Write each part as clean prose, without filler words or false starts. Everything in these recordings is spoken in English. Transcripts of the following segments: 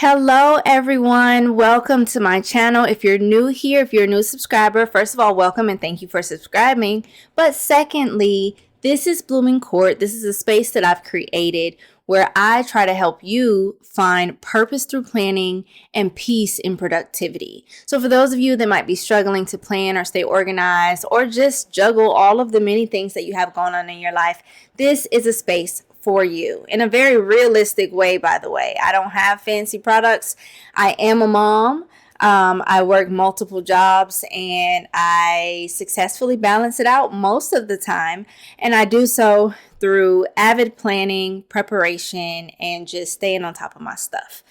Hello everyone, welcome to my channel. If you're new here, if you're a new subscriber, first of all, welcome and thank you for subscribing. But secondly, this is Blooming Court. This is a space that I've created where I try to help you find purpose through planning and peace in productivity. So for those of you that might be struggling to plan or stay organized or just juggle all of the many things that you have going on in your life, this is a space for you in a very realistic way, by the way. I don't have fancy products. I am a mom. I work multiple jobs and I successfully balance it out most of the time. And I do so through avid planning, preparation, and just staying on top of my stuff.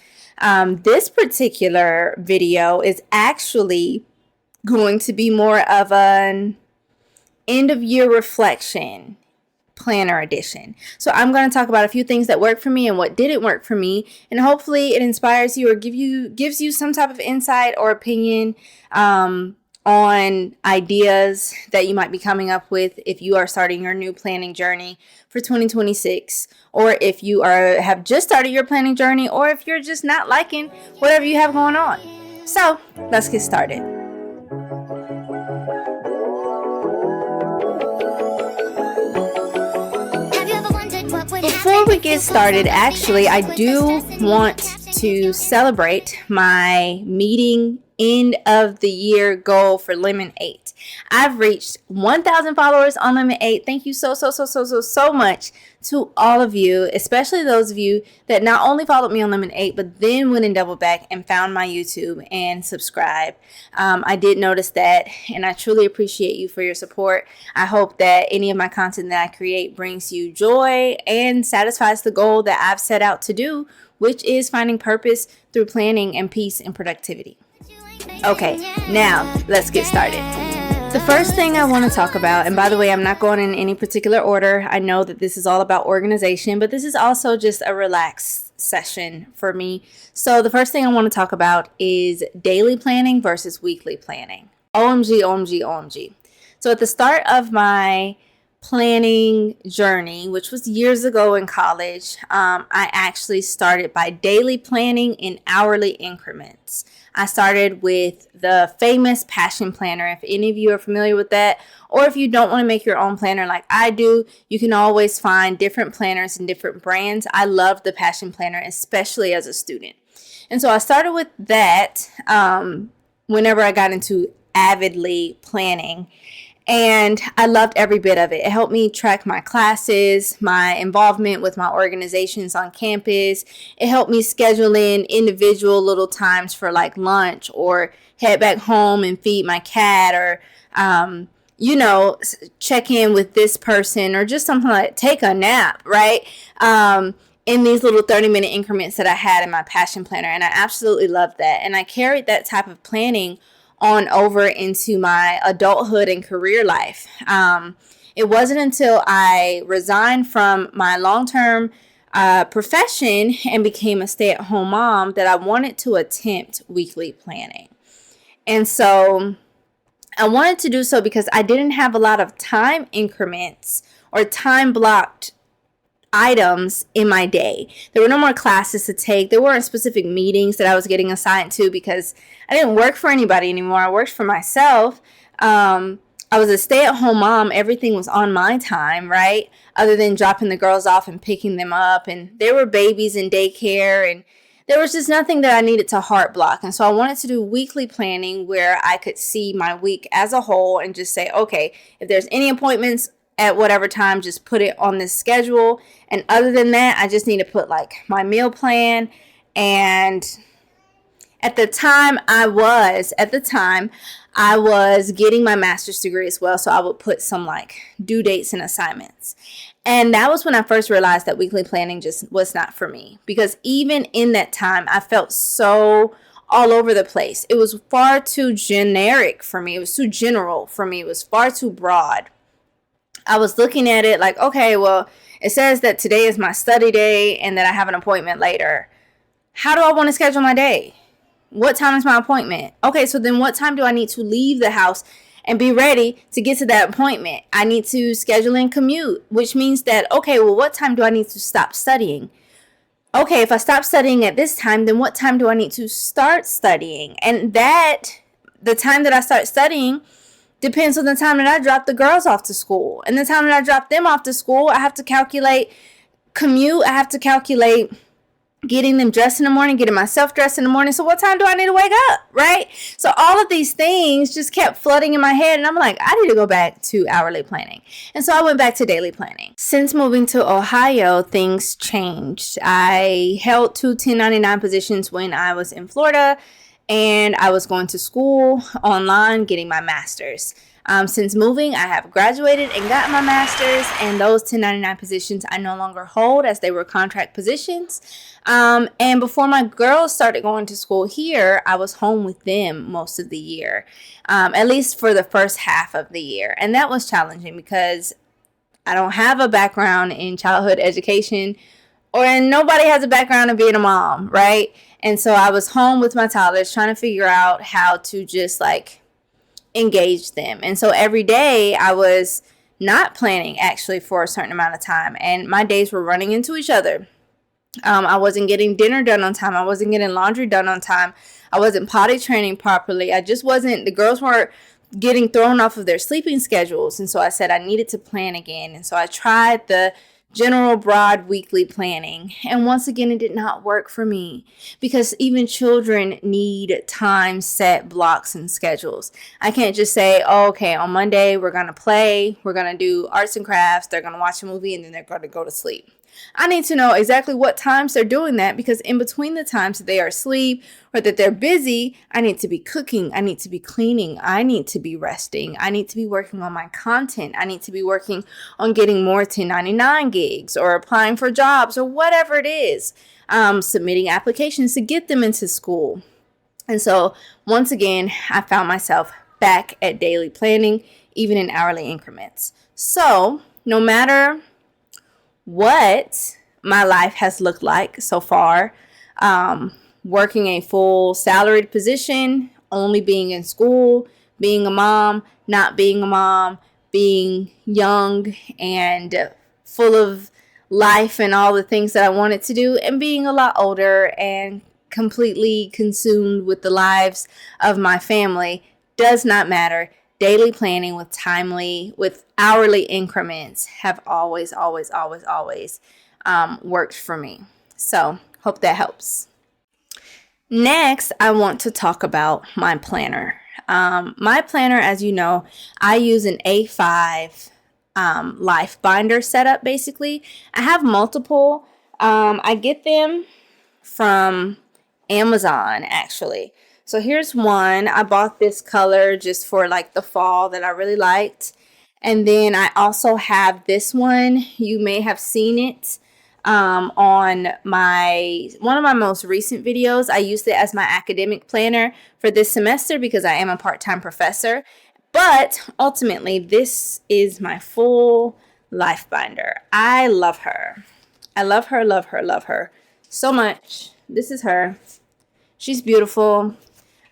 This particular video is actually going to be more of an end of year reflection planner edition. So I'm going to talk about a few things that worked for me and what didn't work for me, and hopefully it inspires you or gives you some type of insight or opinion on ideas that you might be coming up with if you are starting your new planning journey for 2026, or if you have just started your planning journey, or if you're just not liking whatever you have going on. So let's get started. Before we get started, actually, I do want to celebrate my meeting end of the year goal for Lemon 8. I've reached 1,000 followers on Lemon 8. Thank you so much to all of you, especially those of you that not only followed me on Lemon 8, but then went and doubled back and found my YouTube and subscribed. I did notice that, and I truly appreciate you for your support. I hope that any of my content that I create brings you joy and satisfies the goal that I've set out to do, which is finding purpose through planning and peace and productivity. Okay, now let's get started. The first thing I want to talk about, and by the way, I'm not going in any particular order. I know that this is all about organization, but this is also just a relaxed session for me. So the first thing I want to talk about is daily planning versus weekly planning. OMG. So at the start of my planning journey, which was years ago in college, I actually started by daily planning in hourly increments. I started with the famous Passion Planner. If any of you are familiar with that, or if you don't want to make your own planner like I do, you can always find different planners and different brands. I loved the Passion Planner, especially as a student. And so I started with that whenever I got into avidly planning. And I loved every bit of it. It helped me track my classes, my involvement with my organizations on campus. It helped me schedule in individual little times for like lunch, or head back home and feed my cat, or, check in with this person, or just something like take a nap, right? In these little 30-minute increments that I had in my Passion Planner. And I absolutely loved that. And I carried that type of planning on over into my adulthood and career life. It wasn't until I resigned from my long-term profession and became a stay-at-home mom that I wanted to attempt weekly planning. And so I wanted to do so because I didn't have a lot of time increments or time blocked items in my day. There were no more classes to take. There weren't specific meetings that I was getting assigned to because I didn't work for anybody anymore. I worked for myself. I was a stay-at-home mom. Everything was on my time, right? Other than dropping the girls off and picking them up. And there were babies in daycare, and there was just nothing that I needed to heart block. And so I wanted to do weekly planning where I could see my week as a whole and just say, okay, if there's any appointments at whatever time, just put it on this schedule. And other than that, I just need to put like my meal plan. And at the time I was getting my master's degree as well. So I would put some like due dates and assignments. And that was when I first realized that weekly planning just was not for me, because even in that time, I felt so all over the place. It was far too generic for me. It was too general for me. It was far too broad. I was looking at it like, okay, well, it says that today is my study day and that I have an appointment later. How do I want to schedule my day? What time is my appointment? Okay, so then what time do I need to leave the house and be ready to get to that appointment? I need to schedule in commute, which means that, okay, well, what time do I need to stop studying? okay, if I stop studying at this time, then what time do I need to start studying? And the time that I start studying depends on the time that I drop the girls off to school. And the time that I drop them off to school, I have to calculate commute. I have to calculate getting them dressed in the morning, getting myself dressed in the morning. So what time do I need to wake up, right? So all of these things just kept flooding in my head. And I'm like, I need to go back to hourly planning. And so I went back to daily planning. Since moving to Ohio, things changed. I held two 1099 positions when I was in Florida, and I was going to school online getting my master's. Since moving, I have graduated and got my master's, and those 1099 positions I no longer hold as they were contract positions. And before my girls started going to school here, I was home with them most of the year, at least for the first half of the year. And that was challenging because I don't have a background in childhood education, and nobody has a background in being a mom, right? And so I was home with my toddlers trying to figure out how to just like engage them. And so every day I was not planning actually for a certain amount of time, and my days were running into each other. I wasn't getting dinner done on time. I wasn't getting laundry done on time. I wasn't potty training properly. The girls weren't getting thrown off of their sleeping schedules. And so I said I needed to plan again. And so I tried the general broad weekly planning. And once again, it did not work for me because even children need time set blocks and schedules. I can't just say, oh, okay, on Monday, we're going to play. We're going to do arts and crafts. They're going to watch a movie and then they're going to go to sleep. I need to know exactly what times they're doing that, because in between the times that they are asleep or that they're busy, I need to be cooking, I need to be cleaning, I need to be resting, I need to be working on my content, I need to be working on getting more 1099 gigs or applying for jobs or whatever it is, submitting applications to get them into school. And so once again, I found myself back at daily planning, even in hourly increments. So no matter what my life has looked like so far, working a full salaried position, only being in school, being a mom, not being a mom, being young and full of life and all the things that I wanted to do, and being a lot older and completely consumed with the lives of my family does not matter. Daily planning with hourly increments have always worked for me. So hope that helps. Next, I want to talk about my planner. My planner, as you know, I use an A5 life binder setup. Basically, I have multiple. I get them from Amazon, actually. So here's one. I bought this color just for like the fall that I really liked. And then I also have this one. You may have seen it on one of my most recent videos. I used it as my academic planner for this semester because I am a part-time professor. But ultimately, this is my full life binder. I love her. I love her so much. This is her. She's beautiful.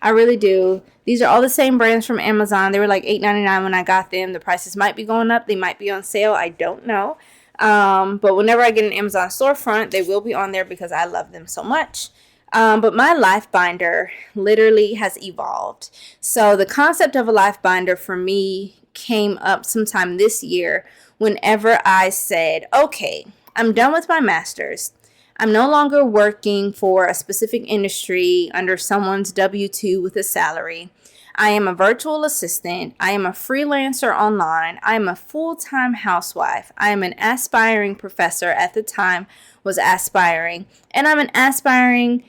I really do. These are all the same brands from Amazon. They were like $8.99 when I got them. The prices might be going up. They might be on sale. I don't know. But whenever I get an Amazon storefront, they will be on there because I love them so much. But my life binder literally has evolved. So the concept of a life binder for me came up sometime this year whenever I said, okay, I'm done with my master's. I'm no longer working for a specific industry under someone's W-2 with a salary. I am a virtual assistant. I am a freelancer online. I am a full-time housewife. I am an aspiring professor at the time, was aspiring. And I'm an aspiring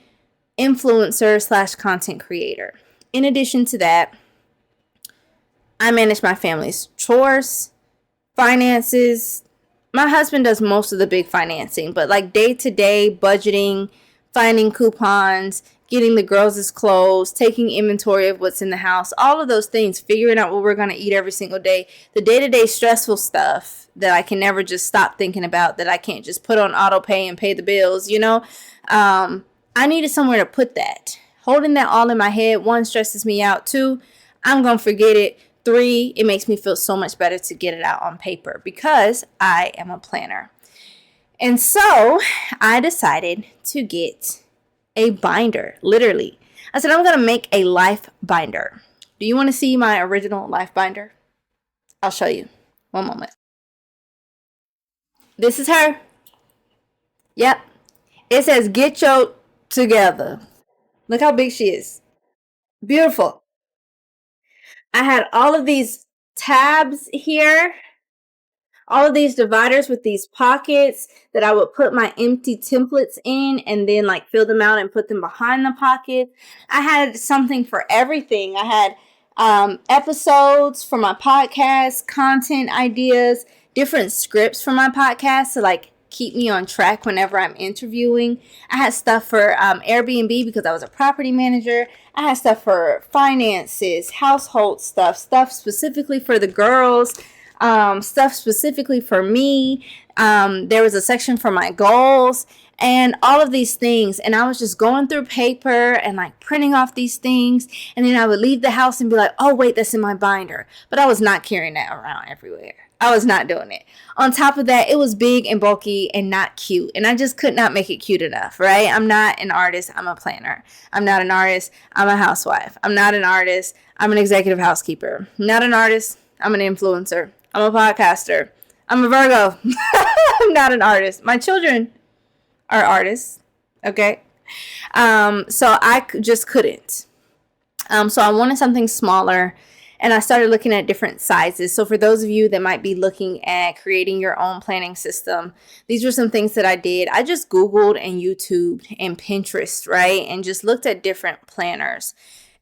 influencer / content creator. In addition to that, I manage my family's chores, finances. My husband does most of the big financing, but like day-to-day budgeting, finding coupons, getting the girls' clothes, taking inventory of what's in the house, all of those things, figuring out what we're going to eat every single day, the day-to-day stressful stuff that I can never just stop thinking about, that I can't just put on auto pay and pay the bills, I needed somewhere to put that. Holding that all in my head, 1, stresses me out. 2, I'm going to forget it. 3, it makes me feel so much better to get it out on paper because I am a planner. And so I decided to get a binder, literally. I said, I'm going to make a life binder. Do you want to see my original life binder? I'll show you. One moment. This is her. Yep. It says, get your together. Look how big she is. Beautiful. I had all of these tabs here, all of these dividers with these pockets that I would put my empty templates in and then like fill them out and put them behind the pocket. I had something for everything. I had episodes for my podcast, content ideas, different scripts for my podcast to like keep me on track whenever I'm interviewing. I had stuff for Airbnb because I was a property manager. I had stuff for finances, household stuff specifically for the girls, stuff specifically for me. There was a section for my goals and all of these things. And I was just going through paper and like printing off these things. And then I would leave the house and be like, oh, wait, that's in my binder. But I was not carrying that around everywhere. I was not doing it. On top of that, it was big and bulky and not cute. And I just could not make it cute enough, right? I'm not an artist. I'm a planner. I'm not an artist. I'm a housewife. I'm not an artist. I'm an executive housekeeper. I'm not an artist. I'm an influencer. I'm a podcaster. I'm a Virgo. I'm not an artist. My children are artists. Okay. So I just couldn't. So I wanted something smaller. And I started looking at different sizes. So for those of you that might be looking at creating your own planning system, these were some things that I did. I just Googled and YouTubed and Pinterest, right? And just looked at different planners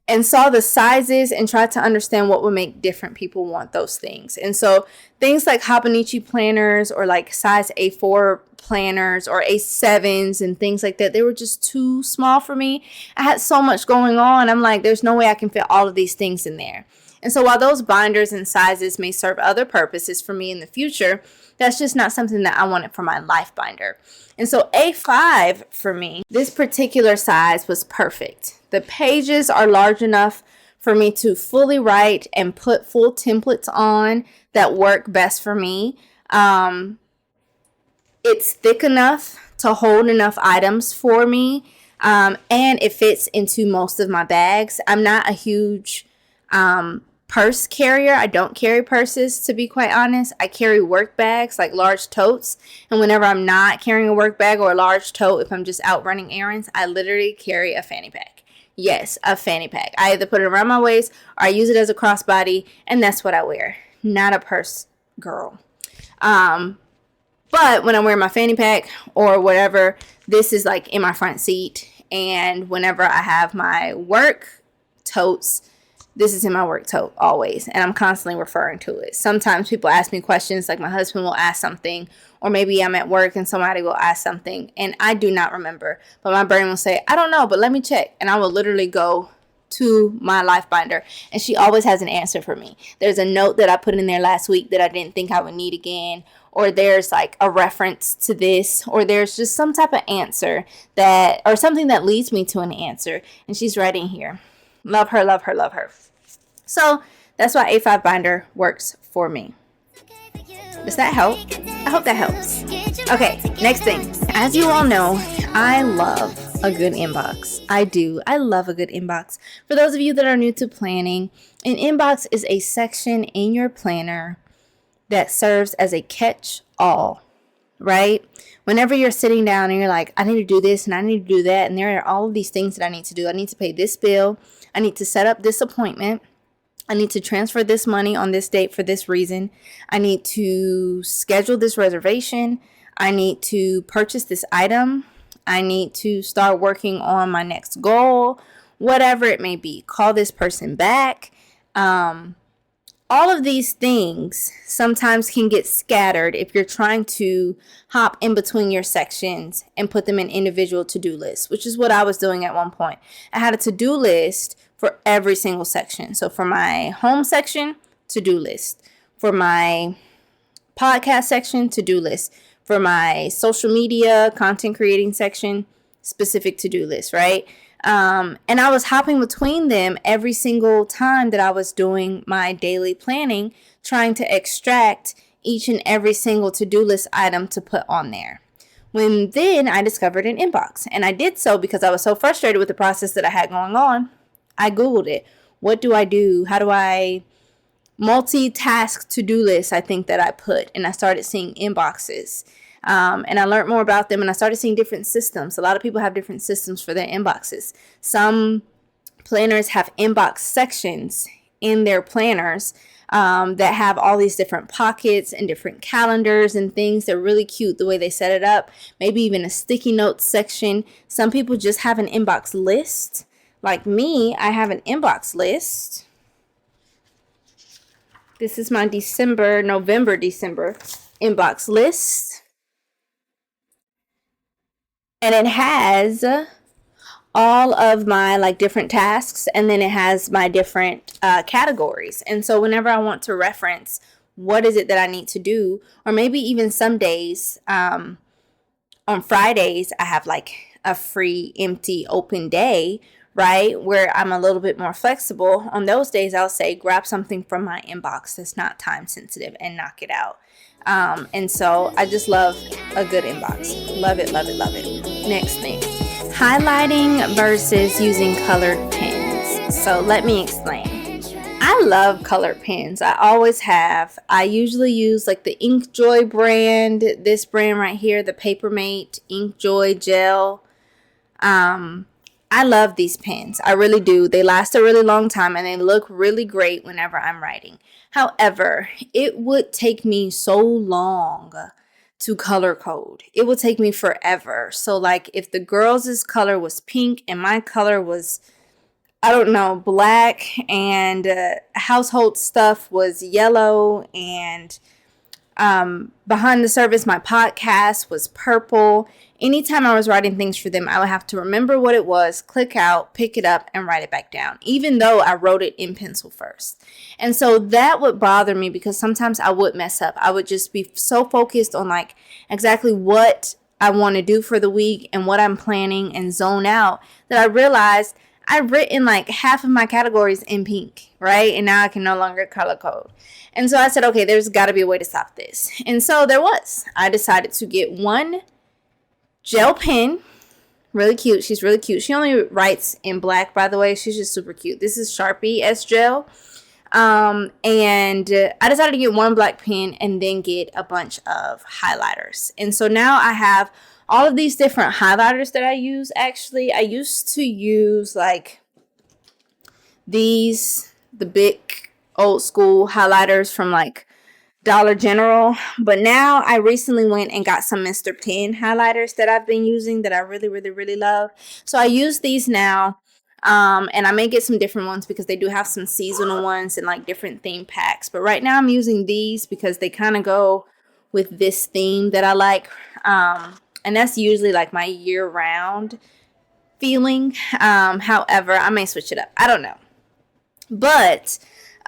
and saw the sizes and tried to understand what would make different people want those things. And so things like Hobonichi planners or like size A4 planners or A7s and things like that, they were just too small for me. I had so much going on. I'm like, there's no way I can fit all of these things in there. And so while those binders and sizes may serve other purposes for me in the future, that's just not something that I wanted for my life binder. And so A5 for me, this particular size was perfect. The pages are large enough for me to fully write and put full templates on that work best for me. It's thick enough to hold enough items for me. And it fits into most of my bags. I'm not a huge purse carrier. I don't carry purses, to be quite honest. I carry work bags, like large totes. And whenever I'm not carrying a work bag or a large tote, if I'm just out running errands, I literally carry a fanny pack. Yes, a fanny pack. I either put it around my waist or I use it as a crossbody, and that's what I wear. Not a purse girl. But when I wear my fanny pack or whatever, this is like in my front seat. And whenever I have my work totes, this is in my work tote always, and I'm constantly referring to it. Sometimes people ask me questions, like my husband will ask something, or maybe I'm at work and somebody will ask something, and I do not remember. But my brain will say, I don't know, but let me check. And I will literally go to my life binder, and she always has an answer for me. There's a note that I put in there last week that I didn't think I would need again, or there's like a reference to this, or there's just some type of answer that, or something that leads me to an answer, and she's right in here. Love her, love her, love her. So that's why A5 binder works for me. Does that help? I hope that helps. Okay, next thing. As you all know, I love a good inbox. I do. I love a good inbox. For those of you that are new to planning, an inbox is a section in your planner that serves as a catch-all, right? Whenever you're sitting down and you're like, I need to do this and I need to do that, and there are all of these things that I need to do. I need to pay this bill. I need to set up this appointment. I need to transfer this money on this date for this reason. I need to schedule this reservation. I need to purchase this item. I need to start working on my next goal, whatever it may be. Call this person back. All of these things sometimes can get scattered if you're trying to hop in between your sections and put them in individual to-do lists, which is what I was doing at one point. I had a to-do list for every single section. So for my home section, to-do list. For my podcast section, to-do list. For my social media, content creating section, specific to-do list, right? And I was hopping between them every single time that I was doing my daily planning, trying to extract each and every single to-do list item to put on there. When then I discovered an inbox, and I did so because I was so frustrated with the process that I had going on. I Googled it. What do I do? How do I multitask to-do list? I think that I put, and I started seeing inboxes. And I learned more about them, and I started seeing different systems. A lot of people have different systems for their inboxes. Some planners have inbox sections in their planners that have all these different pockets and different calendars and things. They're really cute the way they set it up. Maybe even a sticky notes section. Some people just have an inbox list. Like me, I have an inbox list. This is my November, December inbox list. And it has all of my like different tasks, and then it has my different categories. And so whenever I want to reference what is it that I need to do, or maybe even some days, on Fridays, I have like a free, empty, open day, right? Where I'm a little bit more flexible. On those days, I'll say, grab something from my inbox that's not time sensitive and knock it out. And so I just love a good inbox. Love it, love it, love it. Next thing, highlighting versus using colored pens. So let me explain. I love colored pens. I always have. I usually use like the Inkjoy brand, this brand right here, the Papermate Inkjoy Gel. I love these pens. I really do. They last a really long time and they look really great whenever I'm writing. However, it would take me so long to color code. It would take me forever. So like if the girls' color was pink and my color was, I don't know, black, and household stuff was yellow, and behind the service, my podcast was purple. Anytime I was writing things for them, I would have to remember what it was, click out, pick it up, and write it back down, even though I wrote it in pencil first. And so that would bother me because sometimes I would mess up. I would just be so focused on like exactly what I want to do for the week and what I'm planning and zone out that I realized I've written like half of my categories in pink, right? And now I can no longer color code. And so I said, okay, there's got to be a way to stop this. And so there was. I decided to get one gel pen. Really cute. She's really cute. She only writes in black, by the way. She's just super cute. This is Sharpie S Gel. And I decided to get one black pen and then get a bunch of highlighters. And so now I have all of these different highlighters that I use. Actually, I used to use like these, the big old school highlighters from like Dollar General, but now I recently went and got some Mr. Pen highlighters that I've been using that I really, really, really love. So I use these now, and I may get some different ones because they do have some seasonal ones and like different theme packs. But right now I'm using these because they kind of go with this theme that I like, and that's usually like my year-round feeling. However, I may switch it up. I don't know, but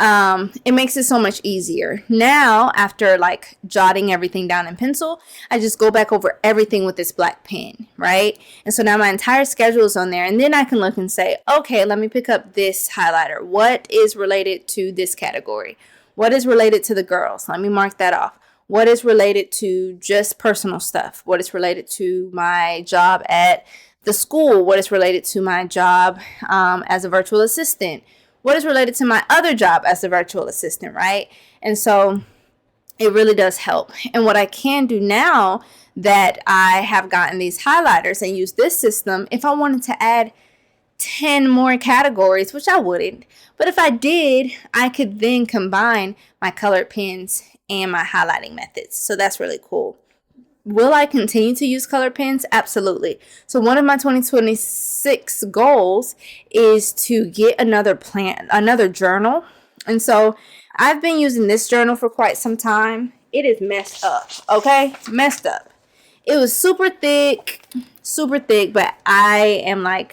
it makes it so much easier. Now, after like jotting everything down in pencil, I just go back over everything with this black pen, right? And so now my entire schedule is on there, and then I can look and say, okay, let me pick up this highlighter. What is related to this category? What is related to the girls? Let me mark that off. What is related to just personal stuff? What is related to my job at the school? What is related to my job as a virtual assistant? What is related to my other job as a virtual assistant, right? And so it really does help. And what I can do now that I have gotten these highlighters and use this system, if I wanted to add 10 more categories, which I wouldn't, but if I did, I could then combine my colored pens and my highlighting methods. So that's really cool. Will I continue to use color pens? Absolutely. So one of my 2026 goals is to get another journal. And so I've been using this journal for quite some time. It is messed up, okay? Messed up. It was super thick, but I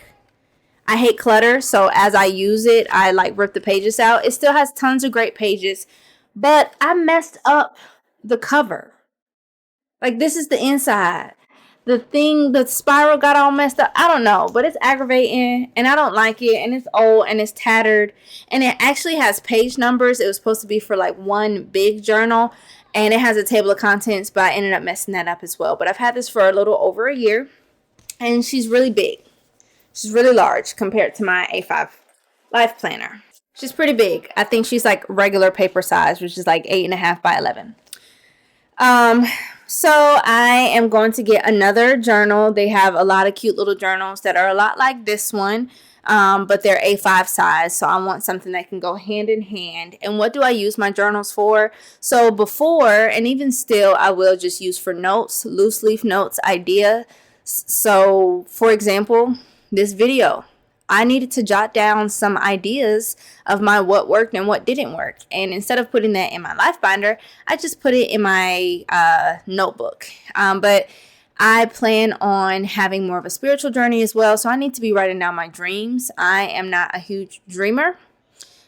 hate clutter. So as I use it, I like rip the pages out. It still has tons of great pages, but I messed up the cover. Like, this is the inside. The spiral got all messed up. I don't know, but it's aggravating, and I don't like it, and it's old, and it's tattered, and it actually has page numbers. It was supposed to be for, like, one big journal, And it has a table of contents, but I ended up messing that up as well. But I've had this for a little over a year, and she's really big. She's really large compared to my A5 Life Planner. She's pretty big. I think she's like regular paper size, which is like 8.5 by 11. So I am going to get another journal. They have a lot of cute little journals that are a lot like this one. But they're A5 size, so I want something that can go hand in hand. And what do I use my journals for? So before, and even still, I will just use for notes, loose leaf notes, idea. So for example, this video, I needed to jot down some ideas of my what worked and what didn't work. And instead of putting that in my life binder, I just put it in my notebook. But I plan on having more of a spiritual journey as well. So I need to be writing down my dreams. I am not a huge dreamer.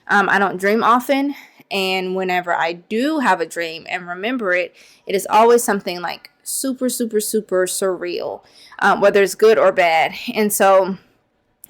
I don't dream often. And whenever I do have a dream and remember it, it is always something like super, super, super surreal, whether it's good or bad. And so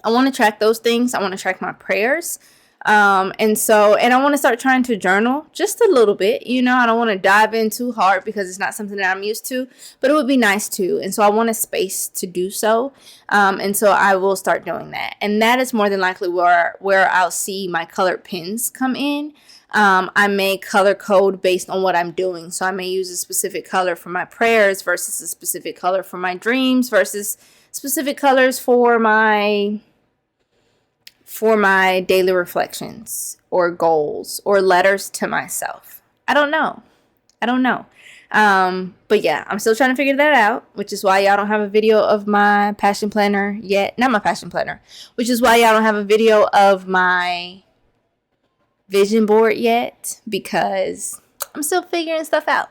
I want to track those things. I want to track my prayers. And I want to start trying to journal just a little bit. You know, I don't want to dive in too hard because it's not something that I'm used to, but it would be nice to. And so I want a space to do so. And so I will start doing that. And that is more than likely where I'll see my colored pens come in. I may color code based on what I'm doing. So I may use a specific color for my prayers versus a specific color for my dreams versus specific colors for my daily reflections or goals or letters to myself. I don't know. But yeah, I'm still trying to figure that out, which is why y'all don't have a video of my passion planner yet. Not my passion planner, which is why y'all don't have a video of my vision board yet, because I'm still figuring stuff out.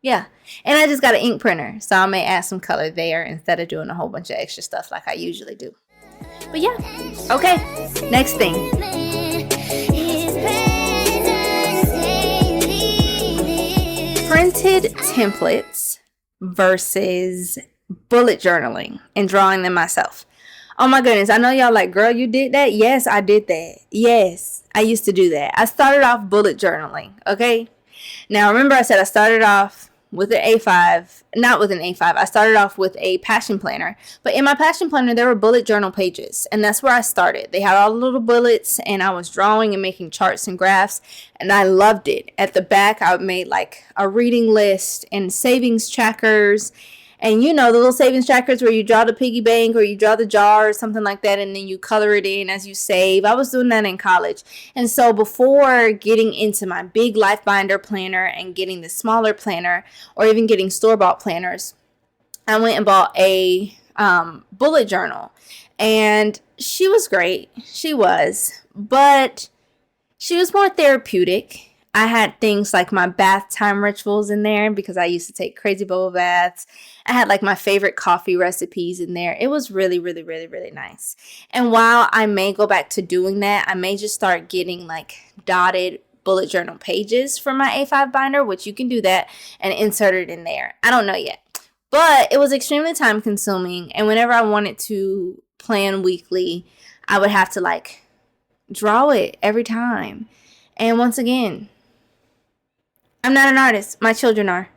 Yeah. And I just got an ink printer, so I may add some color there instead of doing a whole bunch of extra stuff like I usually do. But yeah. Okay. Next thing. Printed templates versus bullet journaling and drawing them myself. Oh my goodness. I know y'all like, girl, you did that? Yes, I did that. Yes, I used to do that. I started off bullet journaling. Okay. Now remember I said I started off with an A5, not with an A5. I started off with a passion planner, but in my passion planner, there were bullet journal pages, and that's where I started. They had all the little bullets, and I was drawing and making charts and graphs, and I loved it. At the back, I made like a reading list and savings trackers. And you know, the little savings trackers where you draw the piggy bank or you draw the jar or something like that, and then you color it in as you save. I was doing that in college. And so before getting into my big life binder planner and getting the smaller planner or even getting store-bought planners, I went and bought a bullet journal. And she was great. She was. But she was more therapeutic. I had things like my bath time rituals in there because I used to take crazy bubble baths. I had like my favorite coffee recipes in there. It was really, really, really, really nice. And while I may go back to doing that, I may just start getting like dotted bullet journal pages for my A5 binder, which you can do that and insert it in there. I don't know yet. But it was extremely time consuming. And whenever I wanted to plan weekly, I would have to like draw it every time. And once again, I'm not an artist. My children are.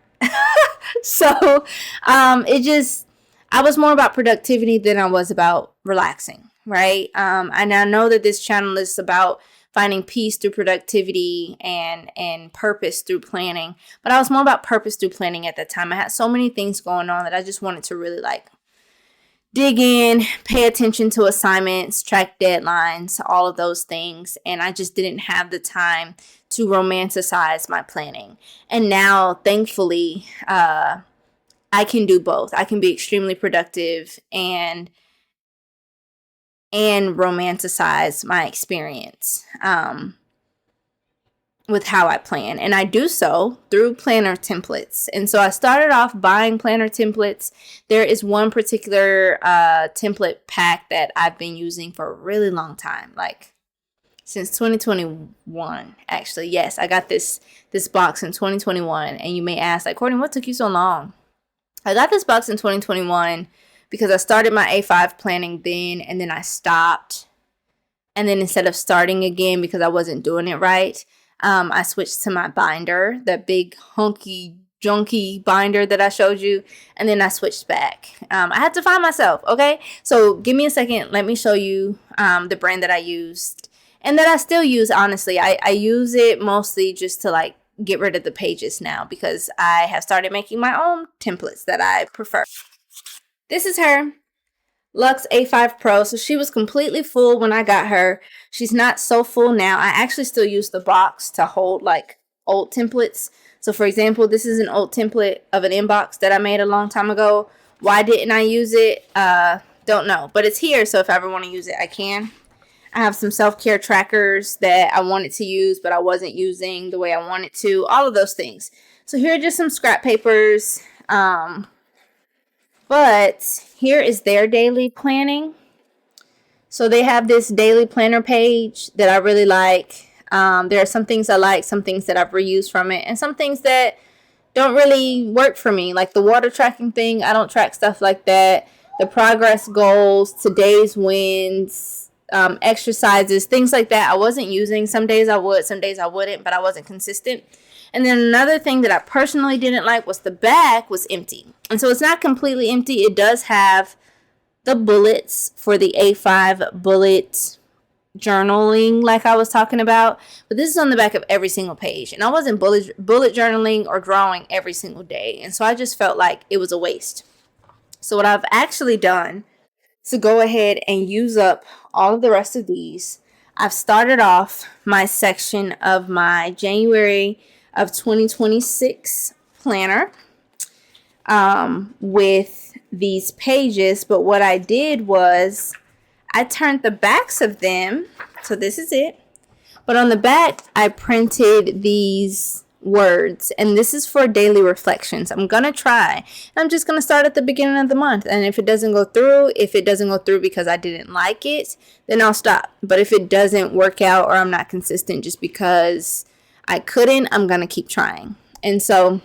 So I was more about productivity than I was about relaxing, right? And I know that this channel is about finding peace through productivity and purpose through planning. But I was more about purpose through planning at that time. I had so many things going on that I just wanted to really like dig in, pay attention to assignments, track deadlines, all of those things. And I just didn't have the time to romanticize my planning. And now, thankfully, I can do both. I can be extremely productive and romanticize my experience with how I plan. And I do so through planner templates. And so I started off buying planner templates. There is one particular template pack that I've been using for a really long time, like since 2021, actually. Yes, I got this box in 2021. And you may ask, like, Courtney, what took you so long? I got this box in 2021 because I started my A5 planning then, and then I stopped. And then instead of starting again because I wasn't doing it right, I switched to my binder, the big hunky junky binder that I showed you, and then I switched back. I had to find myself, okay? So give me a second. Let me show you the brand that I used and that I still use, honestly. I use it mostly just to like get rid of the pages now because I have started making my own templates that I prefer. This is her. Luxe A5 Pro. So she was completely full when I got her. She's not so full now. I actually still use the box to hold like old templates. So for example, this is an old template of an inbox that I made a long time ago. Why didn't I use it? Don't know. But it's here, so if I ever want to use it, I can. I have some self-care trackers that I wanted to use, but I wasn't using the way I wanted to. All of those things. So here are just some scrap papers. But here is their daily planning. So they have this daily planner page that I really like. There are some things I like, some things that I've reused from it, and some things that don't really work for me. Like the water tracking thing, I don't track stuff like that. The progress goals, today's wins, exercises, things like that I wasn't using. Some days I would, some days I wouldn't, but I wasn't consistent. And then another thing that I personally didn't like was the back was empty. And so it's not completely empty. It does have the bullets for the A5 bullet journaling like I was talking about. But this is on the back of every single page. And I wasn't bullet journaling or drawing every single day. And so I just felt like it was a waste. So what I've actually done to go ahead and use up all of the rest of these, I've started off my section of my January of 2026 planner with these pages. But what I did was I turned the backs of them. So this is it. But on the back, I printed these words, and this is for daily reflections. I'm going to try. I'm just going to start at the beginning of the month. And if it doesn't go through because I didn't like it, then I'll stop. But if it doesn't work out or I'm not consistent just because I couldn't, I'm going to keep trying. And so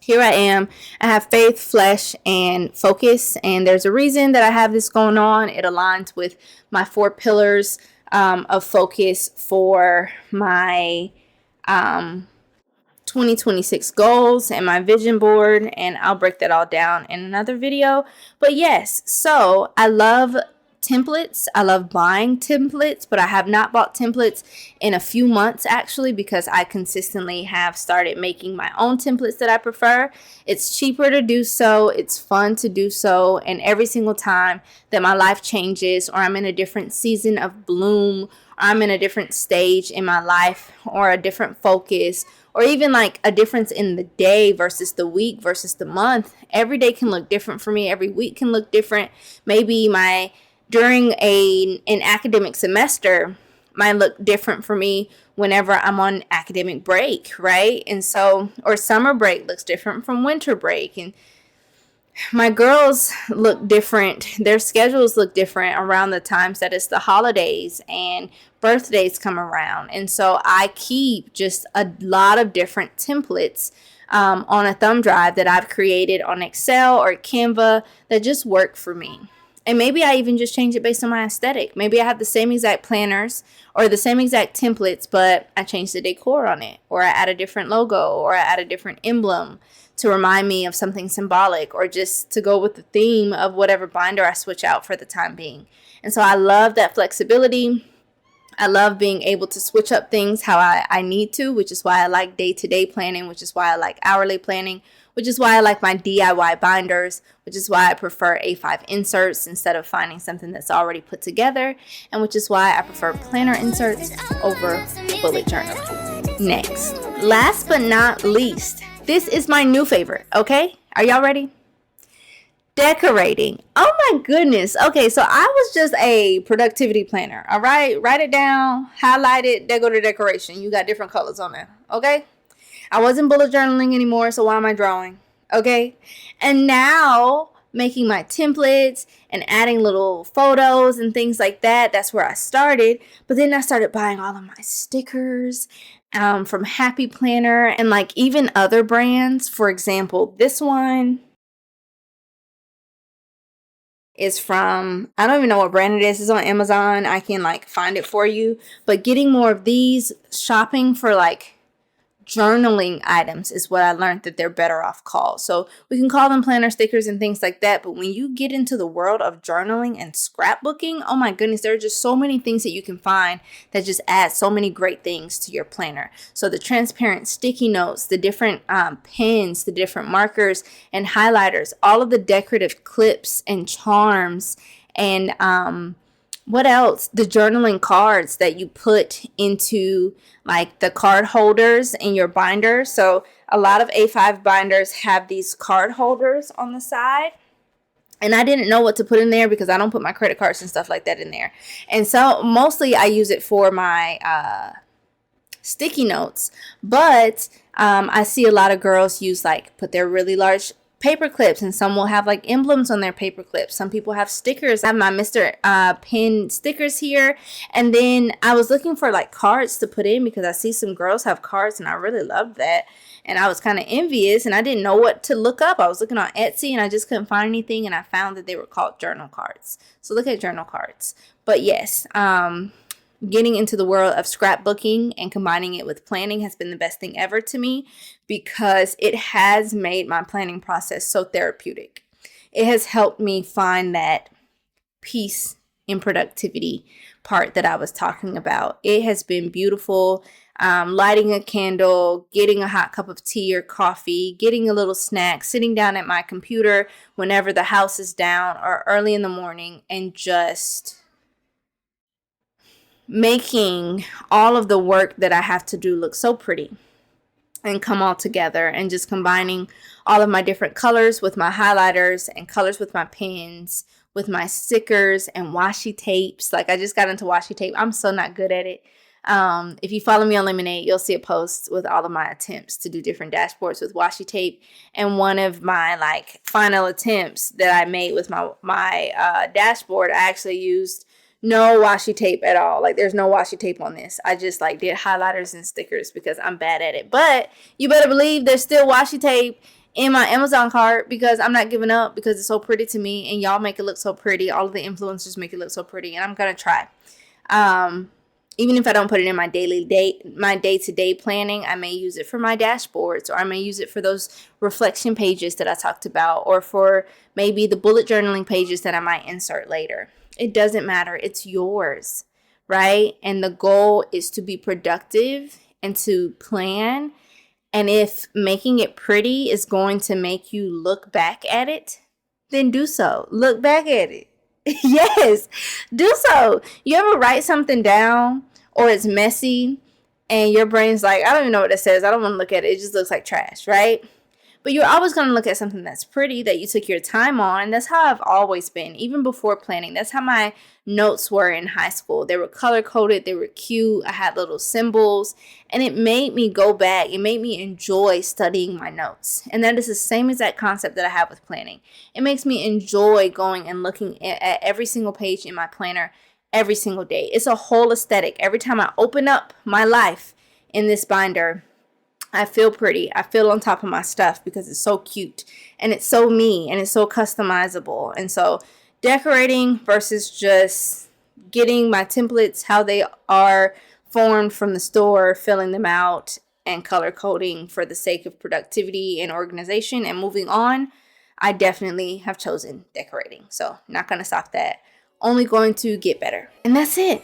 here I am. I have faith, flesh, and focus. And there's a reason that I have this going on. It aligns with my 4 pillars of focus for my 2026 goals and my vision board. And I'll break that all down in another video. But yes, so I love templates. I love buying templates, but I have not bought templates in a few months actually because I consistently have started making my own templates that I prefer. It's cheaper to do so. It's fun to do so. And every single time that my life changes or I'm in a different season of bloom, or I'm in a different stage in my life or a different focus, or even like a difference in the day versus the week versus the month, every day can look different for me. Every week can look different. Maybe during an academic semester might look different for me whenever I'm on academic break, right? And so, or summer break looks different from winter break. And my girls look different. Their schedules look different around the times that it's the holidays and birthdays come around. And so I keep just a lot of different templates on a thumb drive that I've created on Excel or Canva that just work for me. And maybe I even just change it based on my aesthetic. Maybe I have the same exact planners or the same exact templates, but I change the decor on it, or I add a different logo, or I add a different emblem to remind me of something symbolic, or just to go with the theme of whatever binder I switch out for the time being. And so I love that flexibility. I love being able to switch up things how I need to, which is why I like day-to-day planning, which is why I like hourly planning, which is why I like my DIY binders, which is why I prefer A5 inserts instead of finding something that's already put together, and which is why I prefer planner inserts over bullet journaling. Next, last but not least, this is my new favorite, okay? Are y'all ready? Decorating. Oh my goodness. Okay, so I was just a productivity planner, all right? Write it down, highlight it, there go to decoration. You got different colors on there, okay? I wasn't bullet journaling anymore, so why am I drawing? Okay? And now, making my templates and adding little photos and things like that, that's where I started. But then I started buying all of my stickers from Happy Planner and like even other brands. For example, this one. is from, I don't even know what brand it is. It's on Amazon. I can like find it for you. But getting more of these, shopping for like journaling items is what I learned that they're better off called. So we can call them planner stickers and things like that. But when you get into the world of journaling and scrapbooking, oh my goodness, there are just so many things that you can find that just add so many great things to your planner. So the transparent sticky notes, the different pens, the different markers and highlighters, all of the decorative clips and charms, and what else? The journaling cards that you put into like the card holders in your binder. So a lot of A5 binders have these card holders on the side. And I didn't know what to put in there because I don't put my credit cards and stuff like that in there. And so mostly I use it for my sticky notes. But I see a lot of girls use like put their really large paper clips, and some will have like emblems on their paper clips. Some people have stickers. I have my Mr. Pen stickers here. And then I was looking for like cards to put in because I see some girls have cards and I really love that. And I was kind of envious and I didn't know what to look up. I was looking on Etsy and I just couldn't find anything, and I found that they were called journal cards. So look at journal cards. But yes, getting into the world of scrapbooking and combining it with planning has been the best thing ever to me because it has made my planning process so therapeutic. It has helped me find that peace in productivity part that I was talking about. It has been beautiful. Lighting a candle, getting a hot cup of tea or coffee, getting a little snack, sitting down at my computer whenever the house is down or early in the morning, and just making all of the work that I have to do look so pretty and come all together, and just combining all of my different colors with my highlighters and colors with my pens, with my stickers and washi tapes. Like I just got into washi tape. I'm so not good at it. If you follow me on Lemonade, you'll see a post with all of my attempts to do different dashboards with washi tape. And one of my like final attempts that I made with my dashboard, I actually used no washi tape at all. Like there's no washi tape on this. I just like did highlighters and stickers because I'm bad at it. But you better believe there's still washi tape in my Amazon cart because I'm not giving up, because it's so pretty to me and y'all make it look so pretty. All of the influencers make it look so pretty, and I'm gonna try. Even if I don't put it in my day-to-day planning, I may use it for my dashboards, or I may use it for those reflection pages that I talked about, or for maybe the bullet journaling pages that I might insert later. It doesn't matter. It's yours, right? And the goal is to be productive and to plan. And if making it pretty is going to make you look back at it, then do so. Look back at it. Yes, do so. You ever write something down or it's messy and your brain's like, I don't even know what it says. I don't want to look at it. It just looks like trash, right? But you're always going to look at something that's pretty, that you took your time on. That's how I've always been, even before planning. That's how my notes were in high school. They were color-coded. They were cute. I had little symbols. And it made me go back. It made me enjoy studying my notes. And that is the same exact concept that I have with planning. It makes me enjoy going and looking at every single page in my planner every single day. It's a whole aesthetic. Every time I open up my life in this binder, I feel pretty. I feel on top of my stuff because it's so cute and it's so me and it's so customizable. And so decorating versus just getting my templates how they are formed from the store, filling them out and color coding for the sake of productivity and organization and moving on, I definitely have chosen decorating. So not going to stop that. Only going to get better. And that's it.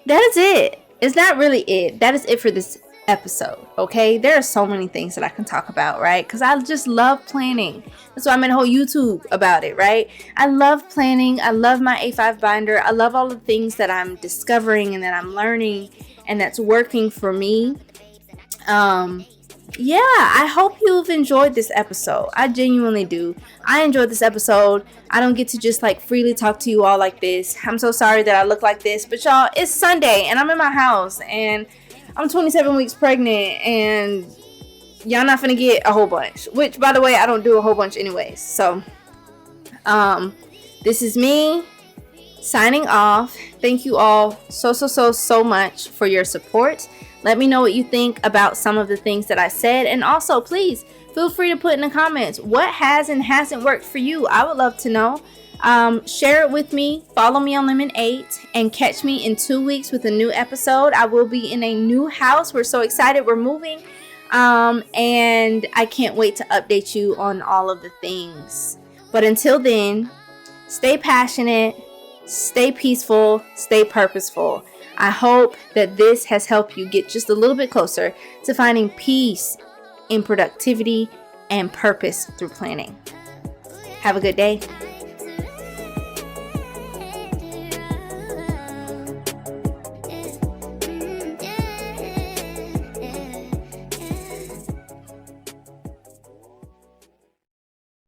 That is it. It's not really it. That is it for this episode. Okay, there are so many things that I can talk about, right? Because I just love planning. That's why I made a whole YouTube about it, right? I love planning. I love my A5 binder. I love all the things that I'm discovering and that I'm learning and that's working for me. Yeah, I hope you've enjoyed this episode. I genuinely do. I enjoyed this episode. I don't get to just like freely talk to you all like this. I'm so sorry that I look like this, but y'all, it's Sunday and I'm in my house and I'm 27 weeks pregnant and y'all not finna get a whole bunch, which by the way, I don't do a whole bunch anyways. So, this is me signing off. Thank you all so much for your support. Let me know what you think about some of the things that I said. And also, please feel free to put in the comments what has and hasn't worked for you. I would love to know. Share it with me. Follow me on Lemon 8 and catch me in 2 weeks with a new episode. I will be in a new house. We're so excited. We're moving. And I can't wait to update you on all of the things. But until then, stay passionate, stay peaceful, stay purposeful. I hope that this has helped you get just a little bit closer to finding peace in productivity and purpose through planning. Have a good day.